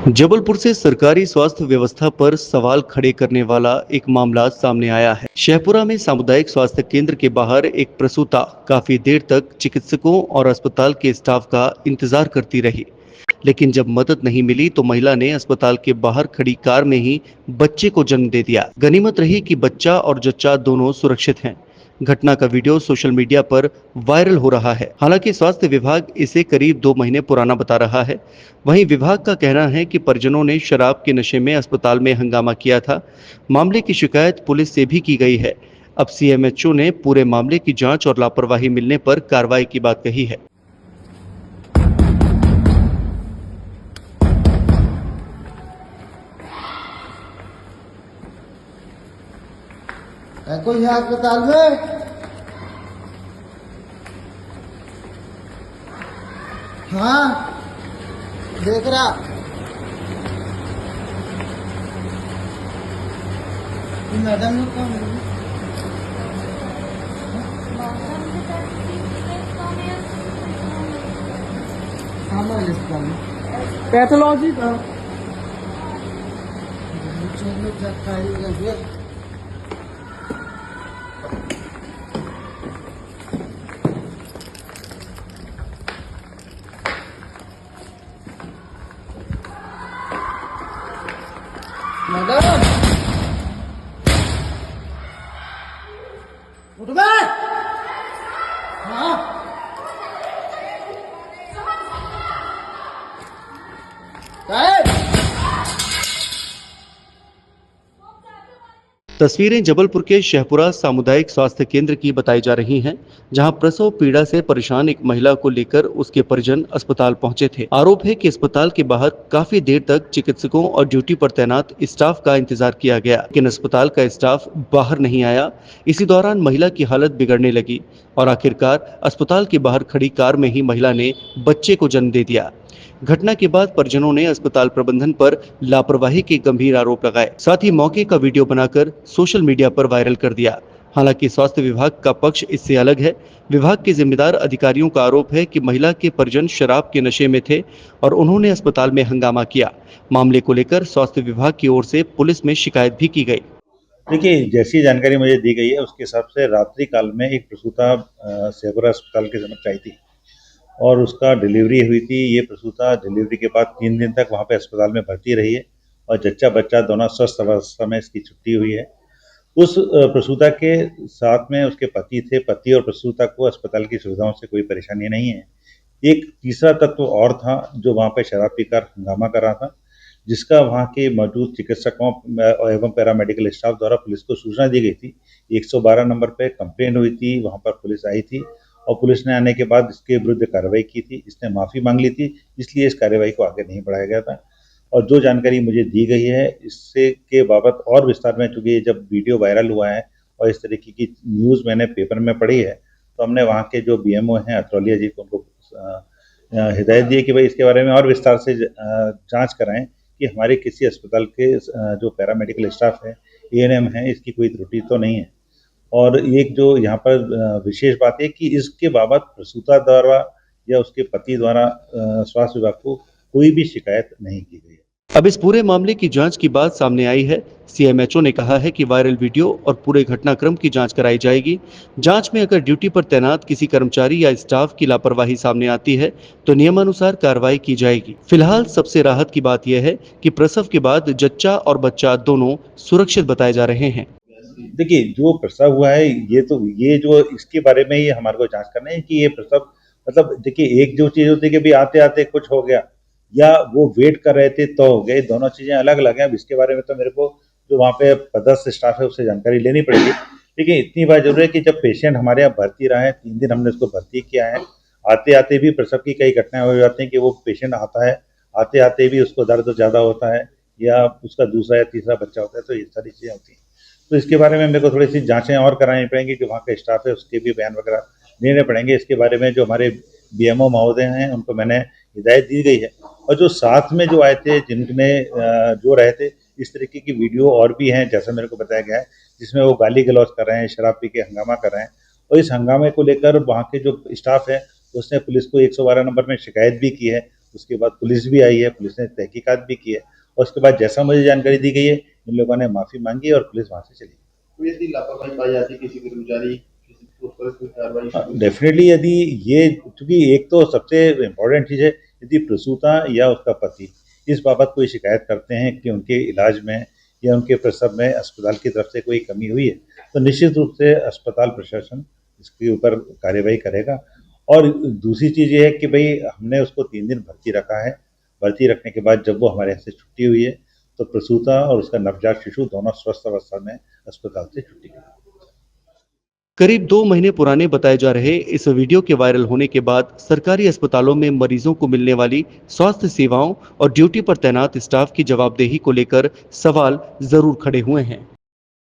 जबलपुर से सरकारी स्वास्थ्य व्यवस्था पर सवाल खड़े करने वाला एक मामला सामने आया है। शेखपुरा में सामुदायिक स्वास्थ्य केंद्र के बाहर एक प्रसूता काफी देर तक चिकित्सकों और अस्पताल के स्टाफ का इंतजार करती रही, लेकिन जब मदद नहीं मिली तो महिला ने अस्पताल के बाहर खड़ी कार में ही बच्चे को जन्म दे दिया। गनीमत रही कि बच्चा और जच्चा दोनों सुरक्षित हैं। घटना का वीडियो सोशल मीडिया पर वायरल हो रहा है। हालांकि स्वास्थ्य विभाग इसे करीब 2 महीने पुराना बता रहा है। वहीं विभाग का कहना है कि परिजनों ने शराब के नशे में अस्पताल में हंगामा किया था। मामले की शिकायत पुलिस से भी की गई है। अब सीएमएचओ ने पूरे मामले की जांच और लापरवाही मिलने पर कार्रवाई की बात कही है। कोई है अस्पताल में? हाँ, देख रहा। मैडम लोग कौन है? अस्पताल में पैथोलॉजी का मैडम उठ गए? हाँ तस्वीरें जबलपुर के शेखपुरा सामुदायिक स्वास्थ्य केंद्र की बताई जा रही हैं, जहां प्रसव पीड़ा से परेशान एक महिला को लेकर उसके परिजन अस्पताल पहुंचे थे। आरोप है कि अस्पताल के बाहर काफी देर तक चिकित्सकों और ड्यूटी पर तैनात स्टाफ का इंतजार किया गया, लेकिन अस्पताल का स्टाफ बाहर नहीं आया। इसी दौरान महिला की हालत बिगड़ने लगी और आखिरकार अस्पताल के बाहर खड़ी कार में ही महिला ने बच्चे को जन्म दे दिया। घटना के बाद परिजनों ने अस्पताल प्रबंधन पर लापरवाही के गंभीर आरोप लगाए। साथ ही मौके का वीडियो बनाकर सोशल मीडिया पर वायरल कर दिया। हालांकि स्वास्थ्य विभाग का पक्ष इससे अलग है। विभाग के जिम्मेदार अधिकारियों का आरोप है कि महिला के परिजन शराब के नशे में थे और उन्होंने अस्पताल में हंगामा किया। मामले को लेकर स्वास्थ्य विभाग की ओर से पुलिस में शिकायत भी की गई। देखिए, जैसी जानकारी मुझे दी गई है उसके हिसाब से रात्रि काल में एक प्रसूता शेखपुरा अस्पताल के समक्ष आई थी और उसका डिलीवरी हुई थी। ये प्रसूता डिलीवरी के बाद 3 दिन तक वहाँ पे अस्पताल में भर्ती रही है और जच्चा बच्चा दोनों स्वस्थ अवस्था में इसकी छुट्टी हुई है। उस प्रसूता के साथ में उसके पति थे। पति और प्रसूता को अस्पताल की सुविधाओं से कोई परेशानी नहीं है। एक तीसरा तत्व और था जो वहाँ पे शराब पीकर हंगामा कर रहा था, जिसका वहाँ के मौजूद चिकित्सकों एवं पैरामेडिकल स्टाफ द्वारा पुलिस को सूचना दी गई थी। 112 नंबर पे कंप्लेंट हुई थी, वहाँ पर पुलिस आई थी और पुलिस ने आने के बाद इसके विरुद्ध कार्रवाई की थी। इसने माफ़ी मांग ली थी, इसलिए इस कार्रवाई को आगे नहीं बढ़ाया गया था। और जो जानकारी मुझे दी गई है इससे के बाबत और विस्तार में, चूँकि जब वीडियो वायरल हुआ है और इस तरीके की न्यूज़ मैंने पेपर में पढ़ी है, तो हमने वहाँ के जो बीएमओ हैं अतरौलिया जी को, उनको हिदायत दी है कि भाई इसके बारे में और विस्तार से जाँच कराएँ कि हमारे किसी अस्पताल के जो पैरामेडिकल स्टाफ है, एएनएम है, इसकी कोई त्रुटि तो नहीं है। और एक जो यहाँ पर विशेष बात है कि इसके बाबत प्रसूता द्वारा या उसके पति द्वारा स्वास्थ्य विभाग को कोई भी शिकायत नहीं की गई है। अब इस पूरे मामले की जांच की बात सामने आई है। सीएमएचओ ने कहा है कि वायरल वीडियो और पूरे घटनाक्रम की जांच कराई जाएगी। जांच में अगर ड्यूटी पर तैनात किसी कर्मचारी या स्टाफ की लापरवाही सामने आती है तो नियमानुसार कार्रवाई की जाएगी। फिलहाल सबसे राहत की बात यह है कि प्रसव के बाद जच्चा और बच्चा दोनों सुरक्षित बताए जा रहे हैं। देखिए, जो प्रसव हुआ है ये जो इसके बारे में ही हमारे को जांच करना है कि ये प्रसव, मतलब देखिए, एक जो चीज होती है कि भाई आते आते कुछ हो गया या वो वेट कर रहे थे तो हो गए, दोनों चीजें अलग अलग हैं। अब इसके बारे में तो मेरे को जो वहाँ पे पदस्थ स्टाफ है उससे जानकारी लेनी पड़ेगी। लेकिन इतनी बात जरूर है कि जब पेशेंट हमारे यहाँ भर्ती रहा है, 3 दिन हमने उसको भर्ती किया है, आते आते भी प्रसव की कई घटनाएं हो जाती हैं कि वो पेशेंट आता है, आते आते भी उसको दर्द ज़्यादा होता है या उसका दूसरा या तीसरा बच्चा होता है, तो ये सारी चीज़ें होती हैं। तो इसके बारे में मेरे को थोड़ी सी जांचें और करानी पड़ेंगी कि वहाँ का स्टाफ है उसके भी बयान वगैरह लेने पड़ेंगे। इसके बारे में जो हमारे बीएमओ महोदय हैं उनको मैंने हिदायत दी गई है और जो साथ में जो आए थे जिनने जो रहे थे, इस तरीके की वीडियो और भी हैं जैसा मेरे को बताया गया है, जिसमें वो गाली गलौज कर रहे हैं, शराब पी के हंगामा कर रहे हैं। और इस हंगामे को लेकर वहाँ के जो स्टाफ है उसने पुलिस को 112 नंबर में शिकायत भी की है उसके बाद पुलिस भी आई है, पुलिस ने तहकीकात भी की है और उसके बाद जैसा मुझे जानकारी दी गई है इन लोगों ने माफ़ी मांगी और पुलिस वहाँ से चली गई। तो यदि लापरवाही पाई जाती है किसी कर्मचारी किसी उस पर कोई कार्रवाई डेफिनेटली यदि ये, क्योंकि एक तो सबसे इम्पोर्टेंट चीज़ है, यदि प्रसूता या उसका पति इस बाबत कोई शिकायत करते हैं कि उनके इलाज में या उनके प्रसव में अस्पताल की तरफ से कोई कमी हुई है तो निश्चित रूप से अस्पताल प्रशासन इसके ऊपर कार्यवाही करेगा। और दूसरी चीज़ ये है कि भाई हमने उसको 3 दिन भर्ती रखा है, भर्ती रखने के बाद जब वो हमारे यहाँ से छुट्टी हुई है तो प्रसूता और उसका नवजात शिशु दोनों स्वस्थ अवस्था में अस्पताल से छुट्टी की। करीब 2 महीने पुराने बताए जा रहे इस वीडियो के वायरल होने के बाद सरकारी अस्पतालों में मरीजों को मिलने वाली स्वास्थ्य सेवाओं और ड्यूटी पर तैनात स्टाफ की जवाबदेही को लेकर सवाल जरूर खड़े हुए हैं।